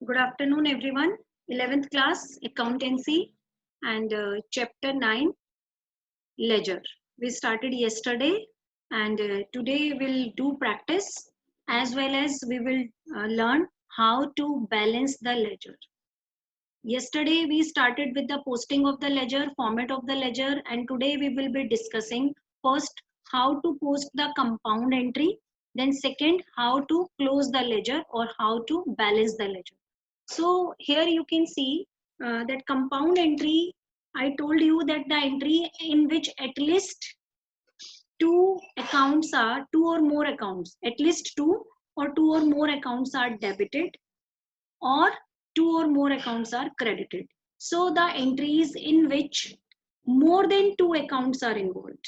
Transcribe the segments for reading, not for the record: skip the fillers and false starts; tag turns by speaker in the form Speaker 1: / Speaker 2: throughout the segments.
Speaker 1: Good afternoon, everyone. 11th class accountancy and chapter 9 ledger. We started yesterday and today we'll do practice as well as we will learn how to balance the ledger. Yesterday we started with the posting of the ledger, format of the ledger, and today we will be discussing first how to post the compound entry, then second how to close the ledger or how to balance the ledger. So here you can see that compound entry, I told you that the entry in which at least two or more accounts, at least two or more accounts are debited or two or more accounts are credited. So the entries in which more than two accounts are involved,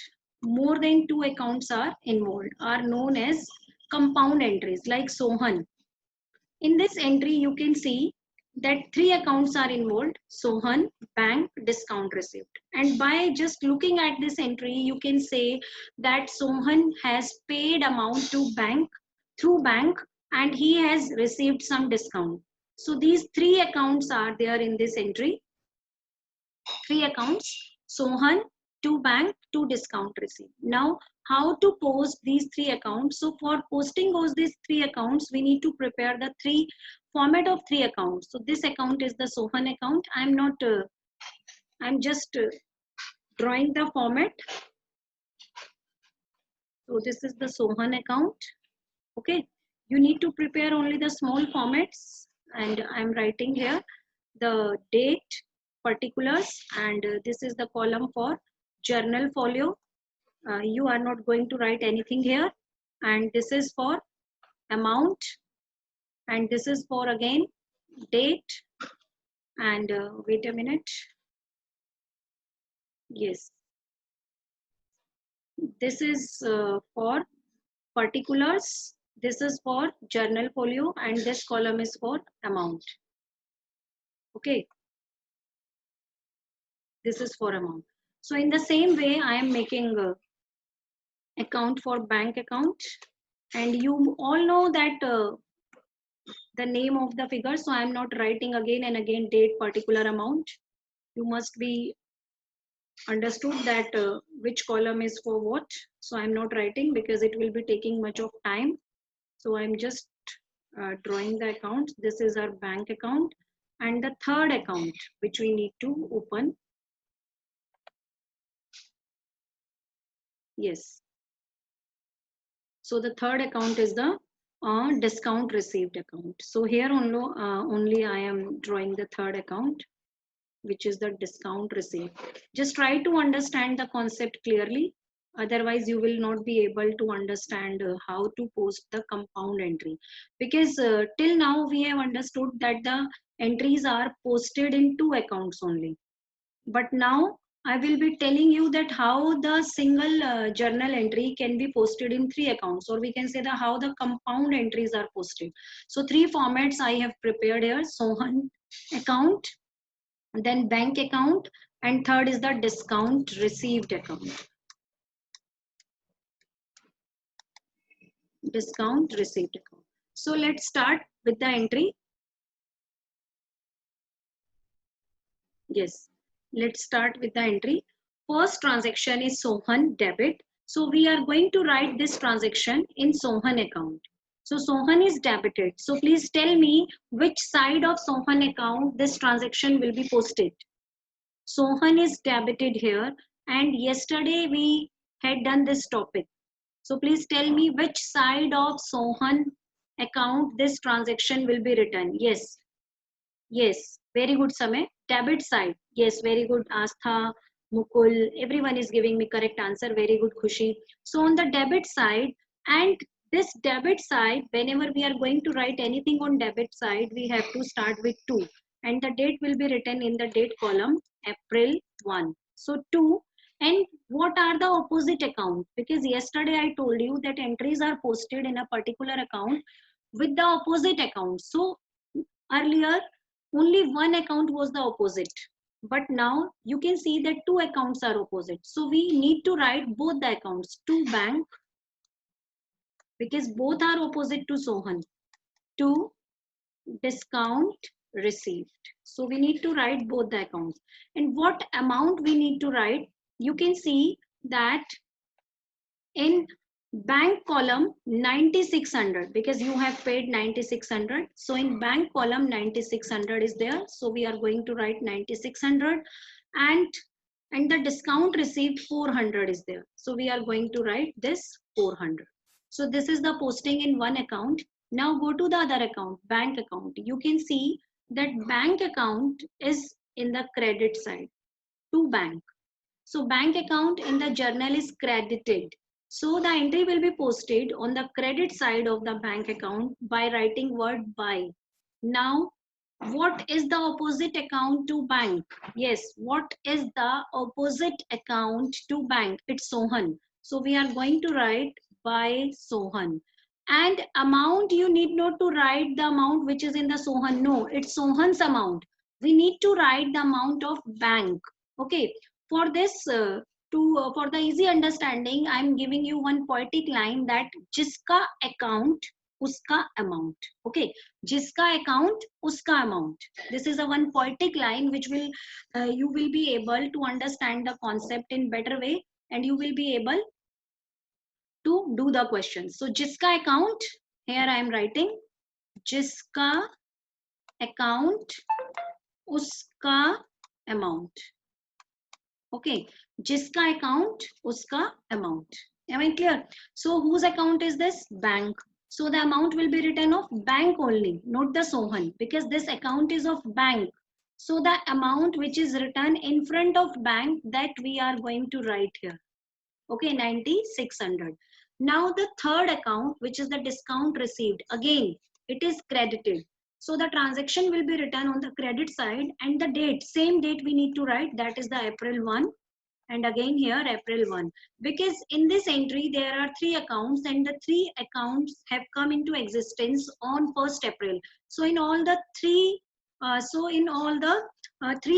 Speaker 1: are known as compound entries like Sohan. In this entry, you can see that three accounts are involved: Sohan, bank, discount received. And by just looking at this entry, you can say that Sohan has paid amount to bank through bank and he has received some discount. So these three accounts are there in this entry. Three accounts: Sohan, to bank, to discount received. Now, how to post these three accounts? So for posting these three accounts, we need to prepare the three format of three accounts. So this account is the Sohan account. I'm just drawing the format. So this is the Sohan account. Okay, you need to prepare only the small formats, and I'm writing here the date, particulars, and this is the column for journal folio. You are not going to write anything here, and this is for amount, and this is for again date, and wait a minute. Yes, this is for particulars, this is for journal folio, and this column is for amount. Okay, this is for amount. So in the same way, I am making account for bank account, and you all know that the name of the figure, so I am not writing again and again date, particular amount. You must be understood that which column is for what. So I'm not writing because it will be taking much of time. So I'm just drawing the account. This is our bank account, and the third account which we need to open. Yes, so the third account is the discount received account. So here only I am drawing the third account, which is the discount received. Just try to understand the concept clearly. Otherwise, you will not be able to understand how to post the compound entry. Because till now, we have understood that the entries are posted in two accounts only. But now, I will be telling you that how the single journal entry can be posted in three accounts, or we can say that how the compound entries are posted. So three formats I have prepared here: Sohan account, then bank account, and third is the discount received account. Discount received account. So let's start with the entry. Yes, let's start with the entry. First transaction is Sohan debit. So we are going to write this transaction in Sohan account. So Sohan is debited. So please tell me which side of Sohan account this transaction will be posted. Sohan is debited here, and yesterday we had done this topic. So please tell me which side of Sohan account this transaction will be written. Yes, yes, very good, Samay. Debit side. Yes, very good, Astha, Mukul. Everyone is giving me correct answer. Very good, Khushi. So on the debit side, and this debit side, whenever we are going to write anything on debit side, we have to start with 2. And the date will be written in the date column, April 1. So 2. And what are the opposite account? Because yesterday I told you that entries are posted in a particular account with the opposite account. So earlier, only one account was the opposite. But now you can see that two accounts are opposite. So we need to write both the accounts to bank, because both are opposite to Sohan. To discount received. So we need to write both the accounts. And what amount we need to write? You can see that in bank column 9600, because you have paid 9600. So in bank column 9600 is there. So we are going to write 9600, and the discount received 400 is there. So we are going to write this 400. So this is the posting in one account. Now go to the other account, bank account. You can see that bank account is in the credit side to bank. So bank account in the journal is credited. So the entry will be posted on the credit side of the bank account by writing word by. Now, what is the opposite account to bank? Yes, what is the opposite account to bank? It's Sohan. So we are going to write by Sohan. And amount, you need not to write the amount which is in the Sohan. No, it's Sohan's amount. We need to write the amount of bank. Okay, for this for the easy understanding, I'm giving you one poetic line that jiska account uska amount. Okay, jiska account uska amount. This is a one poetic line which will you will be able to understand the concept in better way, and you will be able to do the question. So jiska account, here I am writing jiska account uska amount. Okay, jiska account uska amount. Am I clear? So whose account is this? Bank. So the amount will be written of bank only, not the Sohan, because this account is of bank. So the amount which is written in front of bank, that we are going to write here. Okay, 9600. Now the third account, which is the discount received, again it is credited. So the transaction will be written on the credit side, and the date, same date we need to write, that is the April 1, and again here April 1, because in this entry there are three accounts, and the three accounts have come into existence on 1st April. So in all the three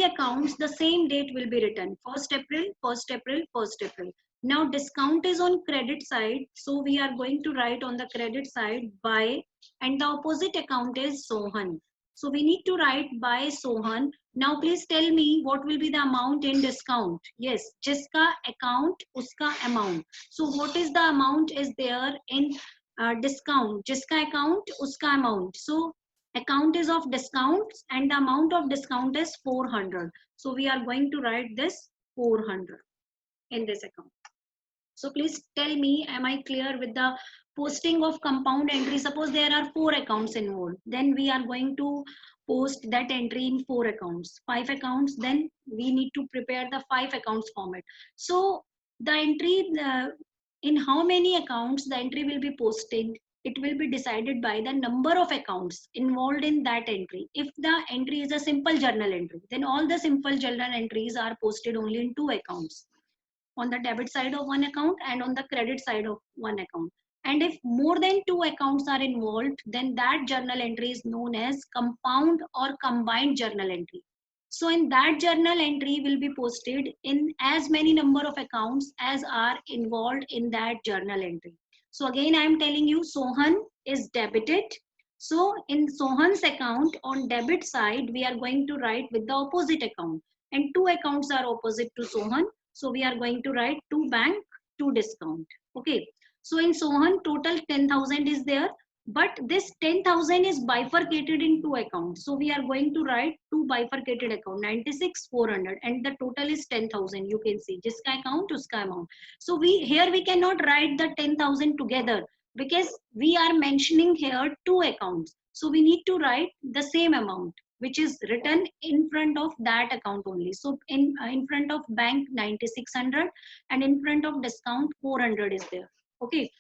Speaker 1: accounts, the same date will be written, 1st April, 1st April, 1st April. Now discount is on credit side, so we are going to write on the credit side by, and the opposite account is Sohan. So we need to write by Sohan. Now please tell me what will be the amount in discount. Yes, jiska account uska amount. So what is the amount is there in discount? Jiska account uska amount. So account is of discounts, and the amount of discount is 400. So we are going to write this 400 in this account. So please tell me, am I clear with the posting of compound entry? Suppose there are 4 accounts involved, then we are going to post that entry in 4 accounts. 5 accounts, then we need to prepare the 5 accounts format. So the entry, in how many accounts the entry will be posted, it will be decided by the number of accounts involved in that entry. If the entry is a simple journal entry, then all the simple journal entries are posted only in 2 accounts, on the debit side of one account and on the credit side of one account. And if more than 2 accounts are involved, then that journal entry is known as compound or combined journal entry. So in that journal entry will be posted in as many number of accounts as are involved in that journal entry. So again, I am telling you, Sohan is debited. So in Sohan's account on debit side, we are going to write with the opposite account, and 2 accounts are opposite to Sohan. So we are going to write to bank, to discount. Okay. So in Sohan, total 10,000 is there, but this 10,000 is bifurcated in 2 accounts. So we are going to write 2 bifurcated account, 96, 400, and the total is 10,000. You can see jiska account, uska amount. So here we cannot write the 10,000 together, because we are mentioning here 2 accounts. So we need to write the same amount, which is written in front of that account only. So in front of bank 9600, and in front of discount 400 is there. Okay.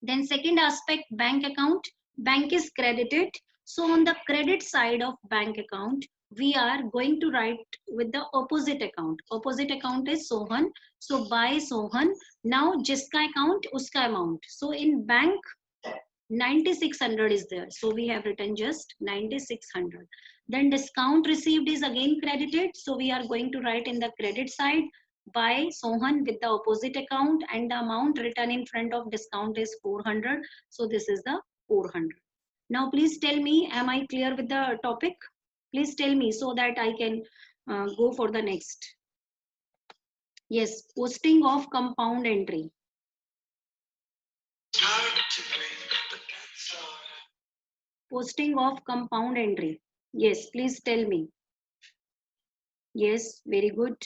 Speaker 1: Then second aspect, bank account. Bank is credited. So on the credit side of bank account, we are going to write with the opposite account. Opposite account is Sohan. So by Sohan. Now jiska account uska amount. So in bank 9600 is there. So we have written just 9600. Then discount received is again credited. So we are going to write in the credit side by Sohan with the opposite account, and the amount written in front of discount is 400. So this is the 400. Now please tell me, am I clear with the topic? Please tell me so that I can go for the next. Yes, posting of compound entry. Posting of compound entry. Yes, please tell me. Yes, very good.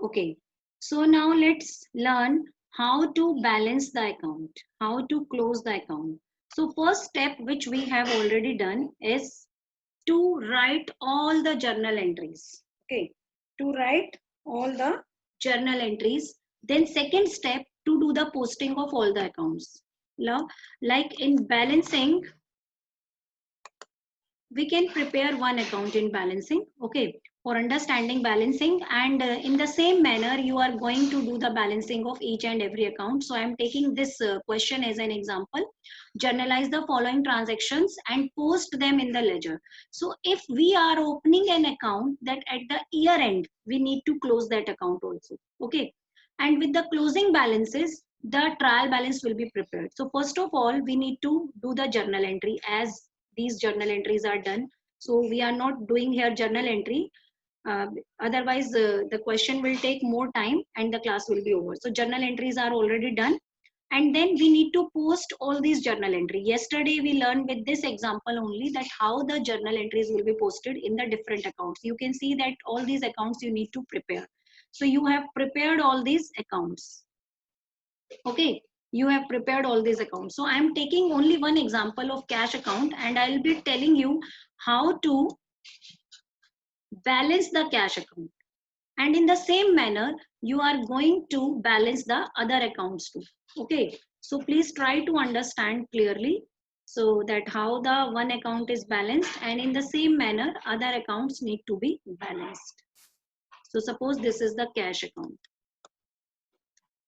Speaker 1: Okay, so now let's learn how to balance the account, how to close the account. So first step which we have already done is to write all the journal entries. Okay, to write all the journal entries. Then second step, to do the posting of all the accounts. Now, like in balancing, we can prepare one account in balancing, okay, for understanding balancing, and in the same manner you are going to do the balancing of each and every account. So I am taking this question as an example. Journalize the following transactions and post them in the ledger. So if we are opening an account, that at the year end we need to close that account also, okay, and with the closing balances the trial balance will be prepared. So first of all we need to do the journal entry, as these journal entries are done. So we are not doing here journal entry, uh, otherwise the question will take more time and the class will be over. So journal entries are already done, and then we need to post all these journal entry. Yesterday we learned with this example only that how the journal entries will be posted in the different accounts. You can see that all these accounts you need to prepare. So you have prepared all these accounts, okay, you have prepared all these accounts. So I am taking only one example of cash account, and I'll be telling you how to balance the cash account, and in the same manner you are going to balance the other accounts too, okay. So please try to understand clearly, so that how the one account is balanced, and in the same manner other accounts need to be balanced. So suppose this is the cash account,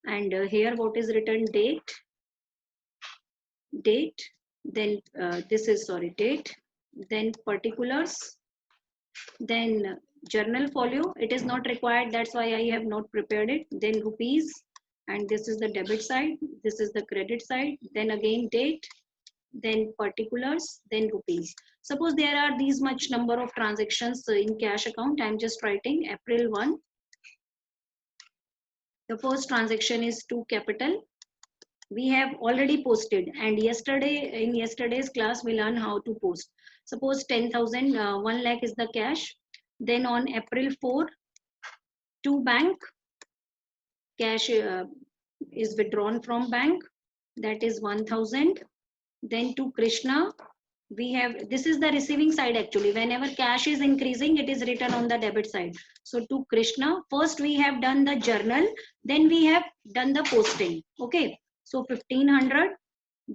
Speaker 1: and here what is written, date, then this is, sorry, date, then particulars, then journal folio. It is not required, that's why I have not prepared it. Then rupees, and this is the debit side, this is the credit side, then again date, then particulars, then rupees. Suppose there are these much number of transactions in cash account. I'm just writing April 1. The first transaction is to capital. We have already posted, and in yesterday's class we learned how to post. Suppose 10,000, 1 lakh is the cash. Then on April 4, to bank, cash is withdrawn from bank, that is 1,000. Then to Krishna, we have, this is the receiving side actually. Whenever cash is increasing, it is written on the debit side. So to Krishna, first we have done the journal, then we have done the posting, okay. So 1,500.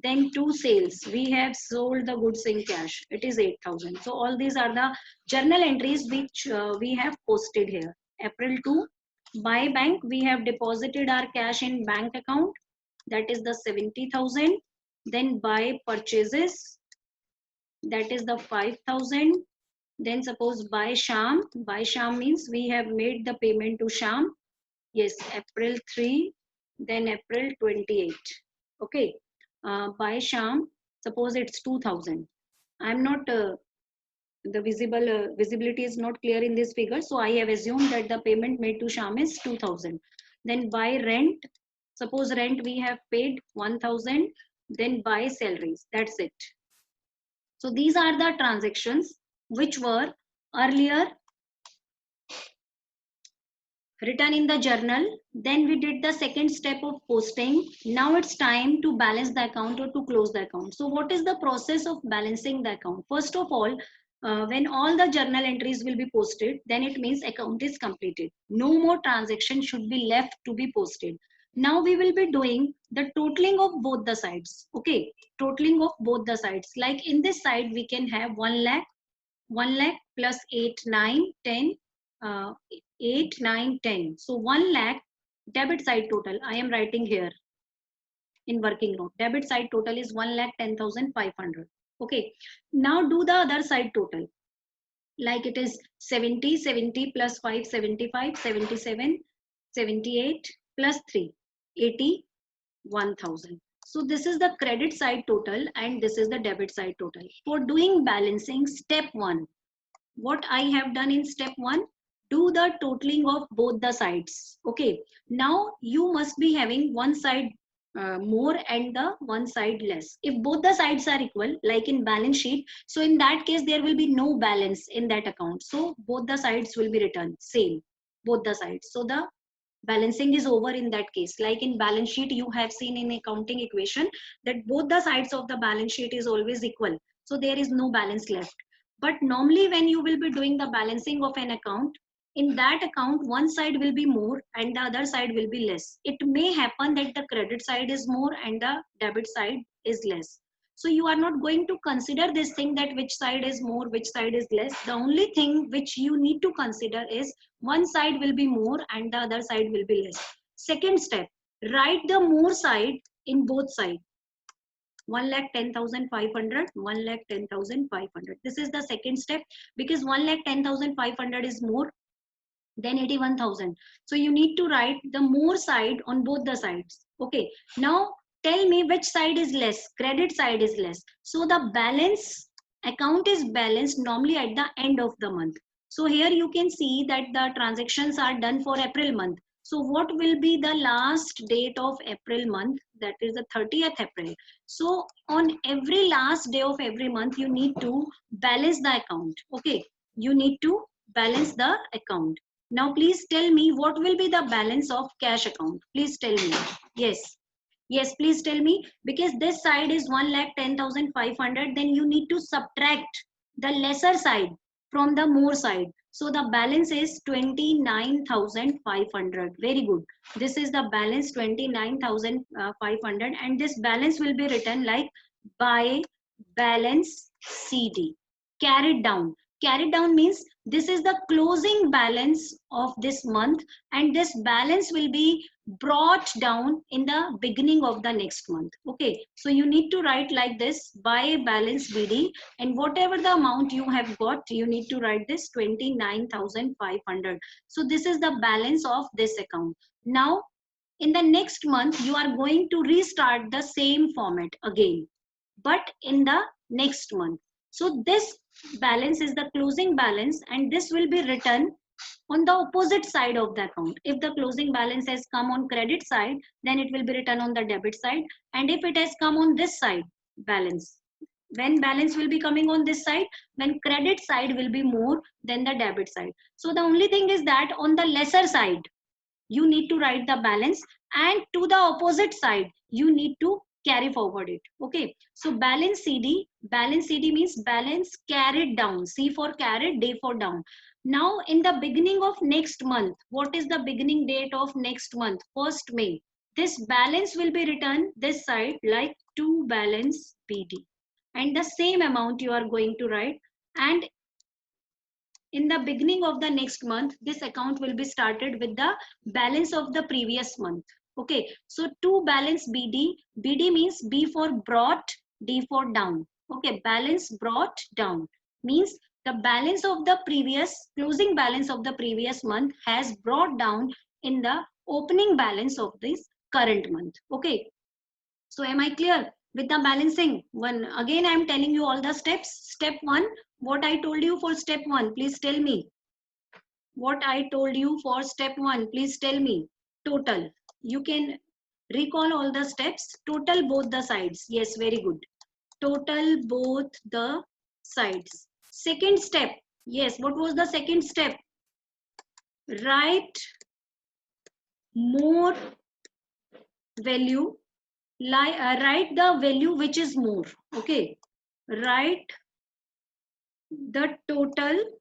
Speaker 1: Then to sales, we have sold the goods in cash, it is 8,000. So all these are the journal entries which we have posted here. April 2, by bank, we have deposited our cash in bank account, that is the 70,000. Then by purchases, that is the 5,000. Then suppose by Sham means we have made the payment to Sham, yes, April 3, then April 28, okay. By Sham, suppose it's 2,000. I'm not the visibility is not clear in this figure, so I have assumed that the payment made to Sham is 2,000. Then by rent, suppose rent we have paid 1,000. Then by salaries, that's it. So these are the transactions which were earlier written in the journal. Then we did the second step of posting. Now it's time to balance the account or to close the account. So what is the process of balancing the account? First of all, when all the journal entries will be posted, then it means account is completed. No more transaction should be left to be posted. Now we will be doing the totaling of both the sides, okay, totaling of both the sides. Like in this side we can have 1 lakh, 1 lakh plus 8, 9, 10, 8, 9, 10. So 1 lakh debit side total, I am writing here in working note. Debit side total is 1,10,500. Okay. Now do the other side total. Like it is 70, 70 plus 5, 75, 77, 78 plus 3, 80, 1,000. So this is the credit side total and this is the debit side total. For doing balancing, step 1, what I have done in step 1, do the totaling of both the sides. Okay, now you must be having one side more and the one side less. If both the sides are equal, like in balance sheet, so in that case there will be no balance in that account. So both the sides will be written same, both the sides. So the balancing is over in that case. Like in balance sheet, you have seen in accounting equation that both the sides of the balance sheet is always equal. So there is no balance left. But normally when you will be doing the balancing of an account, in that account, one side will be more and the other side will be less. It may happen that the credit side is more and the debit side is less. So you are not going to consider this thing that which side is more, which side is less. The only thing which you need to consider is one side will be more and the other side will be less. Second step, write the more side in both sides. 1,10,500, 1,10,500. This is the second step because 1,10,500 is more than 81,000. So you need to write the more side on both the sides. Okay. Now tell me which side is less. Credit side is less. So the balance account is balanced normally at the end of the month. So here you can see that the transactions are done for April month. So what will be the last date of April month? That is the 30th April. So on every last day of every month, you need to balance the account. Okay. You need to balance the account. Now please tell me what will be the balance of cash account. Please tell me. Yes. Yes, please tell me, because this side is 1,10,500, then you need to subtract the lesser side from the more side. So the balance is 29,500. Very good. This is the balance 29,500 and this balance will be written like by balance CD. Carried down. Carried down means this is the closing balance of this month and this balance will be brought down in the beginning of the next month. Okay, so you need to write like this by balance BD and whatever the amount you have got, you need to write this 29,500. So this is the balance of this account. Now in the next month you are going to restart the same format again, but in the next month. So this balance is the closing balance and this will be written on the opposite side of the account. If the closing balance has come on credit side, then it will be written on the debit side. And if it has come on this side, balance. When balance will be coming on this side, when credit side will be more than the debit side. So the only thing is that on the lesser side, you need to write the balance and to the opposite side, you need to carry forward it. Okay. So balance CD means balance carried down. C for carried, D for down. Now in the beginning of next month, what is the beginning date of next month? 1st May. This balance will be written this side like to balance BD. And the same amount you are going to write. And in the beginning of the next month, this account will be started with the balance of the previous month. Okay, so to balance BD, BD means B for brought, D for down. Okay, balance brought down means the balance of the previous, closing balance of the previous month has brought down in the opening balance of this current month. Okay, so am I clear with the balancing? One again, I am telling you all the steps. Step 1, what I told you for step 1, please tell me. What I told you for step 1, please tell me. Total. You can recall all the steps. Total both the sides. Yes, very good. Total both the sides. Second step. Yes, what was the second step? Write more value. Write the value which is more. Okay. Write the total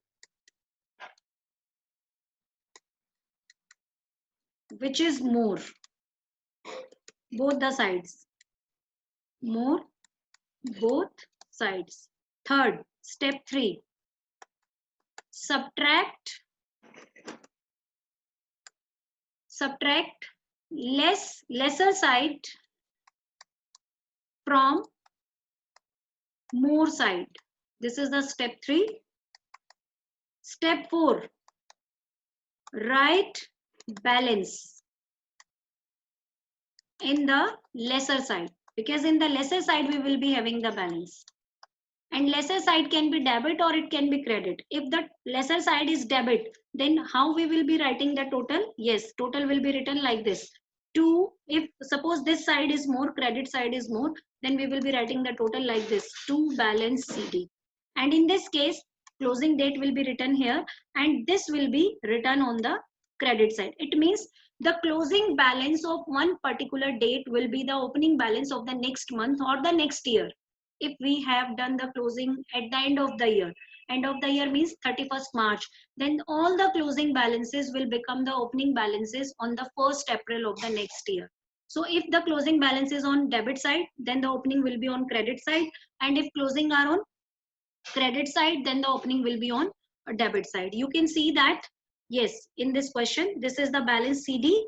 Speaker 1: which is more, both the sides, more both sides. Third, step 3, subtract lesser side from more side. This is the step 3. Step 4, write balance in the lesser side, because in the lesser side we will be having the balance. And lesser side can be debit or it can be credit. If the lesser side is debit, then how we will be writing the total? Yes, total will be written like this. 2, if suppose this side is more, credit side is more, then we will be writing the total like this, 2 balance CD. And in this case, closing date will be written here and this will be written on the credit side. It means the closing balance of one particular date will be the opening balance of the next month or the next year. If we have done the closing at the end of the year means 31st March, then all the closing balances will become the opening balances on the 1st April of the next year. So if the closing balance is on debit side, then the opening will be on credit side, and if closing are on credit side, then the opening will be on a debit side. You can see that, yes, in this question, this is the balance CD.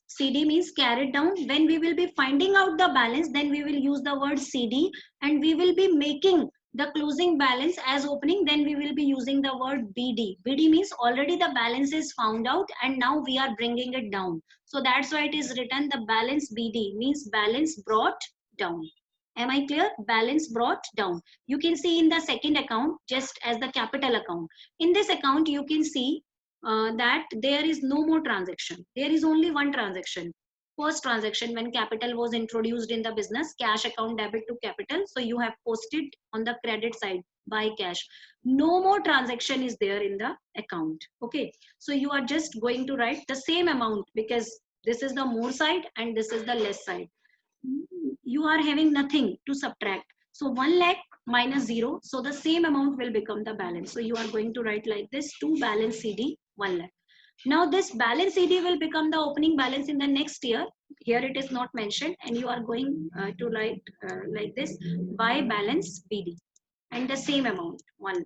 Speaker 1: CD means carried down. When we will be finding out the balance, then we will use the word CD and we will be making the closing balance as opening. Then we will be using the word BD. BD means already the balance is found out and now we are bringing it down. So that's why it is written the balance BD means balance brought down. Am I clear? Balance brought down. You can see in the second account, just as the capital account. In this account, you can see that there is no more transaction. There is only one transaction. First transaction when capital was introduced in the business, cash account debit to capital. So you have posted on the credit side by cash. No more transaction is there in the account. Okay. So you are just going to write the same amount because this is the more side and this is the less side. You are having nothing to subtract. So 1 lakh minus 0. So the same amount will become the balance. So you are going to write like this, 2 balance CD 1 lakh. Now this balance CD will become the opening balance in the next year. Here it is not mentioned and you are going to write like this, by balance BD and the same amount 1 lakh.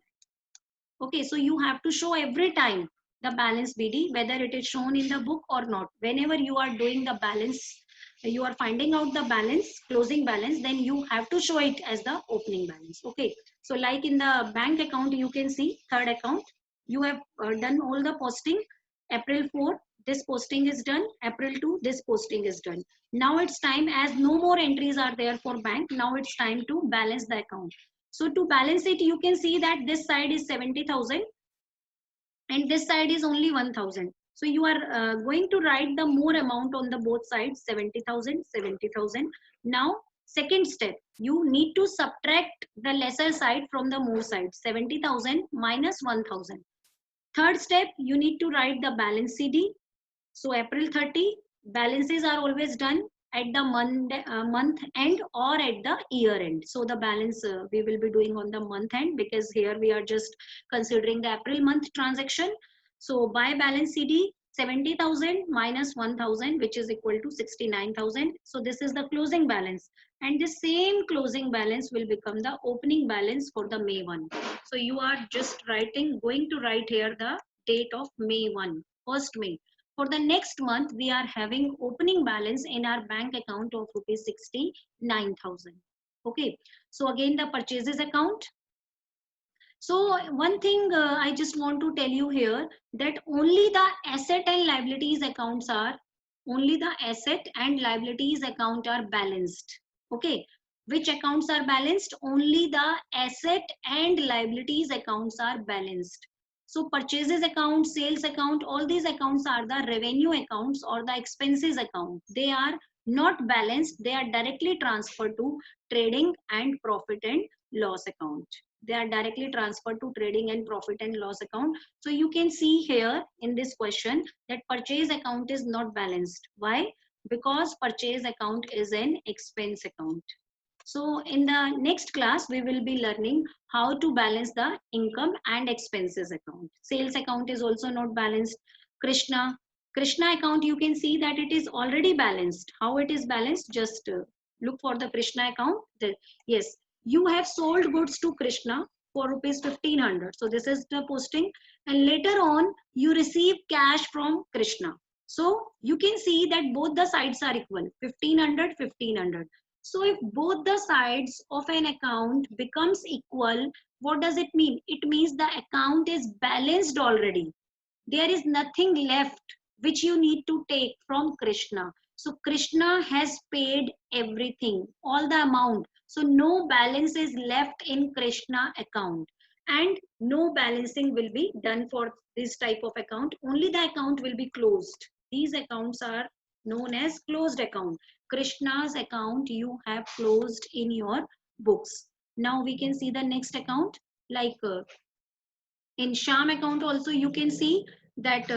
Speaker 1: Okay, so you have to show every time the balance BD, whether it is shown in the book or not. Whenever you are doing the balance, you are finding out the balance, closing balance, then you have to show it as the opening balance. Okay, so like in the bank account, you can see third account, you have done all the posting. April 4, this posting is done. April 2, this posting is done. Now it's time, as no more entries are there for bank, now it's time to balance the account. So to balance it, you can see that this side is 70,000 and this side is only 1,000. So you are going to write the more amount on the both sides, 70,000, 70,000. Now, second step, you need to subtract the lesser side from the more side, 70,000 minus 1,000. Third step, you need to write the balance CD. So April 30, balances are always done at the month end or at the year end. So the balance we will be doing on the month end because here we are just considering the April month transaction. So by balance CD, 70,000 minus 1,000, which is equal to 69,000. So this is the closing balance. And the same closing balance will become the opening balance for the May 1. So you are just going to write here the date of May 1, 1st May. For the next month, we are having opening balance in our bank account of rupees 69,000. Okay. So again, the purchases account. So one thing I just want to tell you here, that only the asset and liabilities accounts are, only the asset and liabilities account are balanced. Okay. Which accounts are balanced? Only the asset and liabilities accounts are balanced. So purchases account, sales account, all these accounts are the revenue accounts or the expenses account. They are not balanced. They are directly transferred to trading and profit and loss account. They are directly transferred to trading and profit and loss account. So you can see here in this question that purchase account is not balanced. Why? Because purchase account is an expense account. So in the next class, we will be learning how to balance the income and expenses account. Sales account is also not balanced. Krishna account, you can see that it is already balanced. How it is balanced? Just look for the Krishna account. Yes, you have sold goods to Krishna for rupees 1,500. So this is the posting. And later on, you receive cash from Krishna. So you can see that both the sides are equal, 1,500, 1,500. So if both the sides of an account becomes equal, what does it mean? It means the account is balanced already. There is nothing left which you need to take from Krishna. So Krishna has paid everything, all the amount. So no balance is left in Krishna account, and no balancing will be done for this type of account. Only the account will be closed. These accounts are known as closed account. Krishna's account you have closed in your books. Now we can see the next account, like in Sham account also you can see that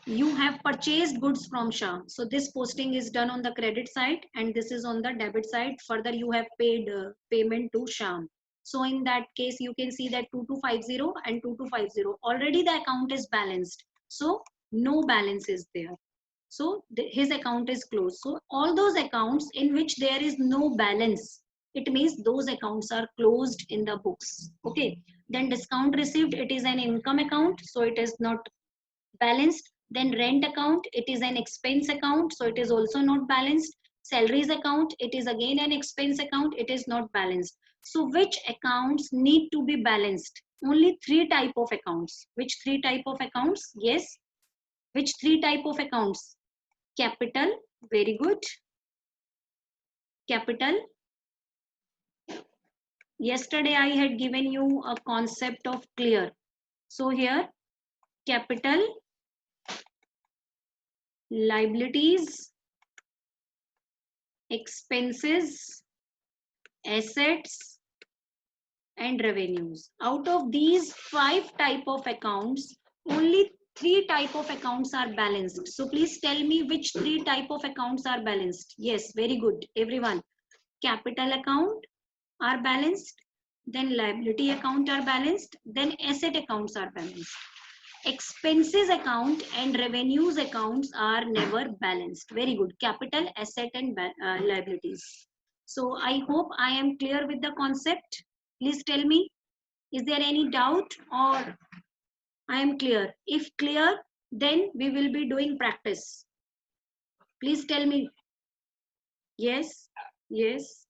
Speaker 1: you have purchased goods from Sham. So this posting is done on the credit side and this is on the debit side. Further you have paid payment to Sham. So in that case you can see that 2250 and 2250 already the account is balanced. So no balance is there. So his account is closed. So all those accounts in which there is no balance, it means those accounts are closed in the books. Okay. Then discount received, it is an income account, so it is not balanced. Then rent account, it is an expense account, so it is also not balanced. Salaries account, it is again an expense account, it is not balanced. So which accounts need to be balanced? Only three type of accounts. Which three type of accounts? Yes. Which three type of accounts? Capital, very good. Capital. Yesterday I had given you a concept of clear. So here capital, liabilities, expenses, assets, and revenues. Out of these five type of accounts, only three type of accounts are balanced. So please tell me which three type of accounts are balanced. Yes, very good, everyone. Capital account are balanced, then liability account are balanced, then asset accounts are balanced. Expenses account and revenues accounts are never balanced. Very good. Capital, asset, and liabilities. So I hope I am clear with the concept. Please tell me, is there any doubt or I am clear? If clear, then we will be doing practice. Please tell me. Yes, yes.